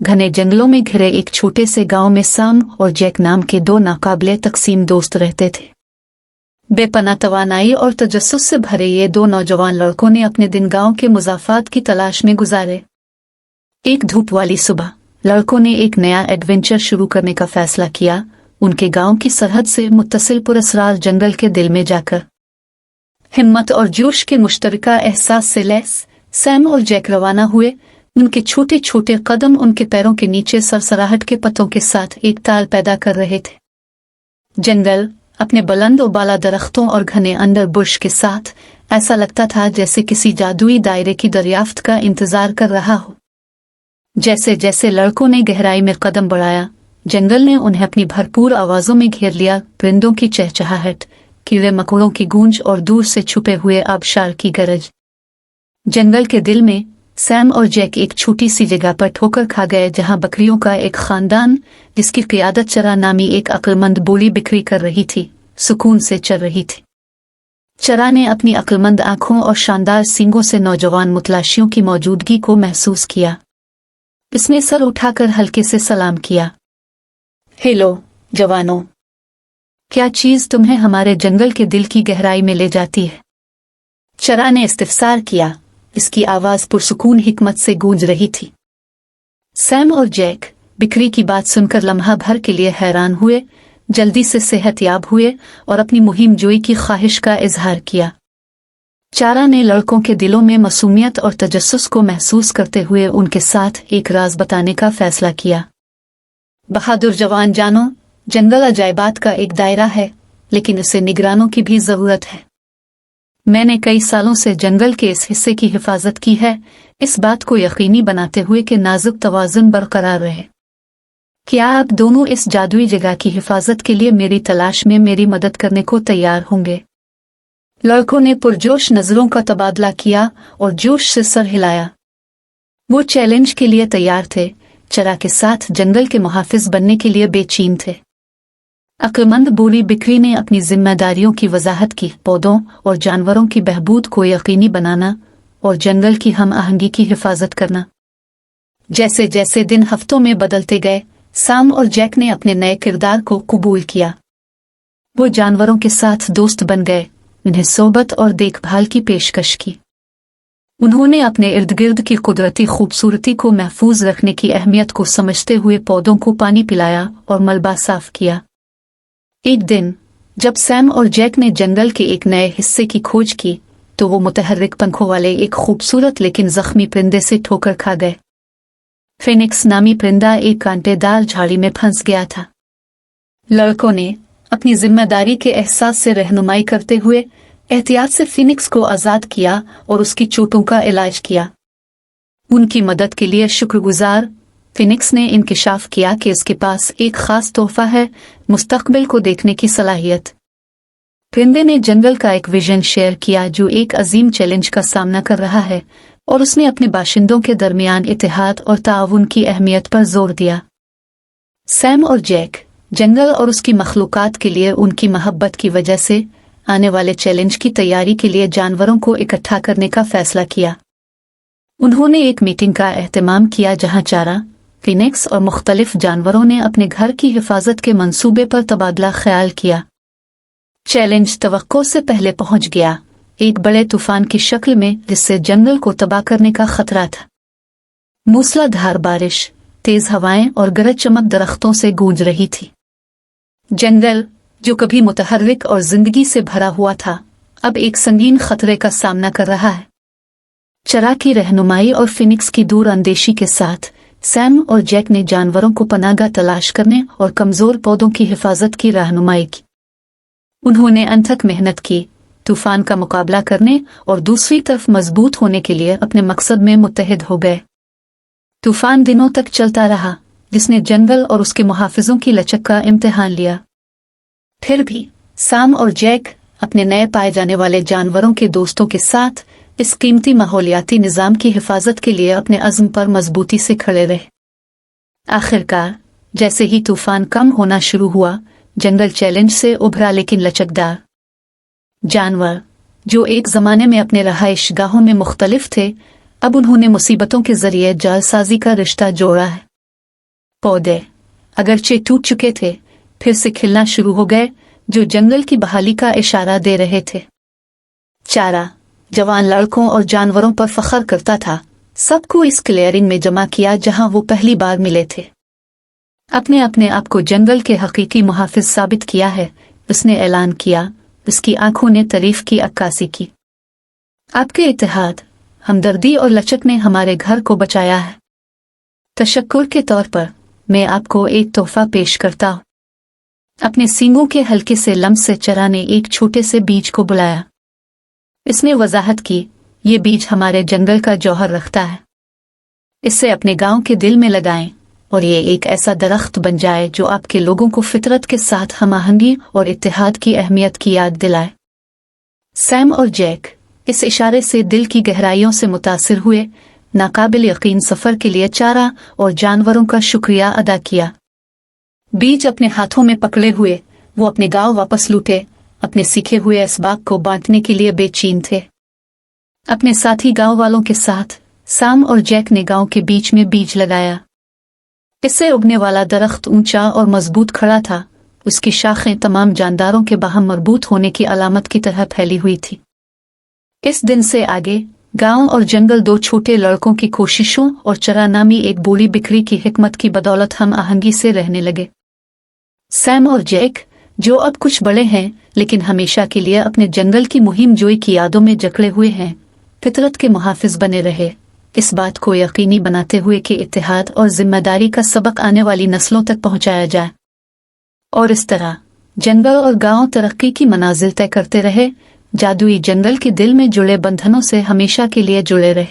घने जंगलों में घिरे एक छोटे से गांव में सैम और जैक नाम के दो नाकाबिले तकसीम दोस्त रहते थे। बेपनाह तवानाई और तजस्सुस से भरे ये दो नौजवान लड़कों ने अपने दिन गांव के मुज़ाफ़ात की तलाश में गुजारे। एक धूप वाली सुबह लड़कों ने एक नया एडवेंचर शुरू करने का फैसला किया। उनके गांव की सरहद से मुत्तसिल पुरअसरार जंगल के दिल में जाकर हिम्मत और जोश के मुश्तरका एहसास से लैस सैम और जैक रवाना हुए। उनके छोटे छोटे कदम उनके पैरों के नीचे सरसराहट के पत्तों के साथ एक ताल पैदा कर रहे थे। जंगल अपने बुलंद और बाला दरख्तों और घने अंडर बुश के साथ ऐसा लगता था जैसे किसी जादुई दायरे की दरियाफ्त का इंतजार कर रहा हो। जैसे जैसे लड़कों ने गहराई में कदम बढ़ाया, जंगल ने उन्हें अपनी भरपूर आवाजों में घेर लिया। परिंदों की चहचहाहट, कीड़े मकोड़ों की गूंज और दूर से छुपे हुए आबशार की गरज। जंगल के दिल में सैम और जैक एक छोटी सी जगह पर ठोकर खा गए, जहां बकरियों का एक खानदान, जिसकी क़ियादत चरा नामी एक अक्लमंद बोली बिक्री कर रही थी, सुकून से चल रही थी। चरा ने अपनी अक्लमंद आंखों और शानदार सींगों से नौजवान मुतलाशियों की मौजूदगी को महसूस किया। इसने सर उठाकर हल्के से सलाम किया। हेलो जवानों, क्या चीज तुम्हें हमारे जंगल के दिल की गहराई में ले जाती है? चरा ने इस्तिफसार किया। इसकी आवाज पुरसुकून हिकमत से गूंज रही थी। सैम और जैक बिक्री की बात सुनकर लम्हा भर के लिए हैरान हुए, जल्दी से सेहतयाब हुए और अपनी मुहिम जोई की ख्वाहिश का इजहार किया। चारा ने लड़कों के दिलों में मासूमियत और तजस्सुस को महसूस करते हुए उनके साथ एक राज बताने का फैसला किया। बहादुर जवान जानो, जंगल अजायबात का एक दायरा है, लेकिन उसे निगरानों की भी जरूरत है। मैंने कई सालों से जंगल के इस हिस्से की हिफाजत की है, इस बात को यकीनी बनाते हुए कि नाजुक तवाज़ुन बरकरार रहे। क्या आप दोनों इस जादुई जगह की हिफाजत के लिए मेरी तलाश में मेरी मदद करने को तैयार होंगे? लड़कों ने पुरजोश नजरों का तबादला किया और जोश से सर हिलाया। वो चैलेंज के लिए तैयार थे, चरा के साथ जंगल के मुहाफिज बनने के लिए बेचैन थे। अक्लमंद बोली बिक्री ने अपनी जिम्मेदारियों की वजाहत की। पौधों और जानवरों की बहबूद को यकीनी बनाना और जंगल की हम आहंगी की हिफाजत करना। जैसे जैसे दिन हफ्तों में बदलते गए, सैम और जैक ने अपने नए किरदार को कबूल किया। वो जानवरों के साथ दोस्त बन गए, उन्हें सोबत और देखभाल की पेशकश की। उन्होंने अपने इर्द गिर्द की कुदरती खूबसूरती को महफूज रखने की अहमियत को समझते हुए पौधों को पानी पिलाया और मलबा साफ किया। एक दिन जब सैम और जैक ने जंगल के एक नए हिस्से की खोज की, तो वो मुतहर्रिक पंखों वाले एक खूबसूरत लेकिन जख्मी परिंदे से ठोकर खा गए। फिनिक्स नामी परिंदा एक कांटेदार झाड़ी में फंस गया था। लड़कों ने अपनी जिम्मेदारी के एहसास से रहनुमाई करते हुए एहतियात से फिनिक्स को आज़ाद किया और उसकी चोटों का इलाज किया। उनकी मदद के लिए शुक्रगुजार फिनिक्स ने इंकिशाफ किया कि इसके पास एक खास तोहफा है, मुस्तकबिल को देखने की सलाहियत। परिंदे ने जंगल का एक विजन शेयर किया जो एक अजीम चैलेंज का सामना कर रहा है, और उसने अपने बाशिंदों के दरमियान इत्तेहाद और ताउन की अहमियत पर जोर दिया। सैम और जैक जंगल और उसकी मखलूकात के लिए उनकी मोहब्बत की वजह से आने वाले चैलेंज की तैयारी के लिए जानवरों को इकट्ठा करने का फैसला किया। उन्होंने एक मीटिंग का एहतमाम किया जहां चारा, फिनिक्स और मुख्तलिफ जानवरों ने अपने घर की हिफाजत के मंसूबे पर तबादला ख्याल किया। चैलेंज तवक्को से पहले पहुंच गया, एक बड़े तूफान की शक्ल में, जिससे जंगल को तबाह करने का खतरा था। मूसलाधार बारिश, तेज हवाएं और गरज चमक दरख्तों से गूंज रही थी। जंगल जो कभी मुतहर्रिक और जिंदगी से भरा हुआ था, अब एक संगीन खतरे का सामना कर रहा है। चरा की रहनुमाई और फिनिक्स की दूर अंदेशी के साथ सैम और जैक ने जानवरों को पनाहगाह तलाश करने और कमजोर पौधों की हिफाजत की रहनुमाई की। उन्होंने अनथक मेहनत की, तूफान का मुकाबला करने और दूसरी तरफ मजबूत होने के लिए अपने मकसद में मुत्तहिद हो गए। तूफान दिनों तक चलता रहा, जिसने जंगल और उसके मुहाफिजों की लचक का इम्तिहान लिया। फिर भी सैम और जैक अपने नए पाए जाने वाले जानवरों के दोस्तों के साथ इस कीमती माहौलियाती निज़ाम की हिफाजत के लिए अपने अज़्म पर मजबूती से खड़े रहे। आखिरकार जैसे ही तूफान कम होना शुरू हुआ, जंगल चैलेंज से उभरा लेकिन लचकदार। जानवर जो एक ज़माने में अपने रहाइशगाहों में मुख्तलिफ थे, अब उन्होंने मुसीबतों के ज़रिए जालसाजी का रिश्ता जोड़ा है। पौधे अगरचे टूट चुके थे, फिर से खिलना शुरू हो गए, जो जंगल की बहाली का इशारा दे रहे थे। चारा जवान लड़कों और जानवरों पर फख्र करता था। सबको इस क्लियरिंग में जमा किया जहां वो पहली बार मिले थे। अपने अपने आप को जंगल के हकीकी मुहाफिज साबित किया है, उसने ऐलान किया। उसकी आंखों ने तारीफ की अक्कासी की। आपके इत्तेहाद, हमदर्दी और लचक ने हमारे घर को बचाया है। तशक्कुर के तौर पर मैं आपको एक तोहफा पेश करता हूँ। अपने सींगों के हल्के से लम्स से चरा ने एक छोटे से बीज को बुलाया। इसने वजाहत की, ये बीज हमारे जंगल का जौहर रखता है। इसे अपने गांव के दिल में लगाएं और ये एक ऐसा दरख्त बन जाए जो आपके लोगों को फितरत के साथ हमाहंगी और इत्तेहाद की अहमियत की याद दिलाए। सैम और जैक इस इशारे से दिल की गहराइयों से मुतासिर हुए। नाकाबिल यकीन सफर के लिए चारा और जानवरों का शुक्रिया अदा किया। बीज अपने हाथों में पकड़े हुए वो अपने गांव वापस लौटे, अपने सीखे हुए इसबाग को बांटने के लिए बेचैन थे। अपने साथी गांव वालों के साथ सैम और जैक ने गांव के बीच में बीज लगाया। इससे उगने वाला दरख्त ऊंचा और मजबूत खड़ा था। उसकी शाखें तमाम जानदारों के बाहम मरबूत होने की अलामत की तरह फैली हुई थी। इस दिन से आगे गांव और जंगल दो छोटे लड़कों की कोशिशों और चरा नामी एक बोली बिखरी की हिकमत की बदौलत हम आहंगी से रहने लगे। सैम और जैक, जो अब कुछ बड़े हैं लेकिन हमेशा के लिए अपने जंगल की मुहिम जोई की यादों में जकड़े हुए हैं, फितरत के मुहाफिज बने रहे, इस बात को यकीनी बनाते हुए कि इत्तेहाद और जिम्मेदारी का सबक आने वाली नस्लों तक पहुंचाया जाए। और इस तरह जंगल और गांव तरक्की की मनाजिल तय करते रहे, जादुई जंगल के दिल में जुड़े बंधनों से हमेशा के लिए जुड़े रहे।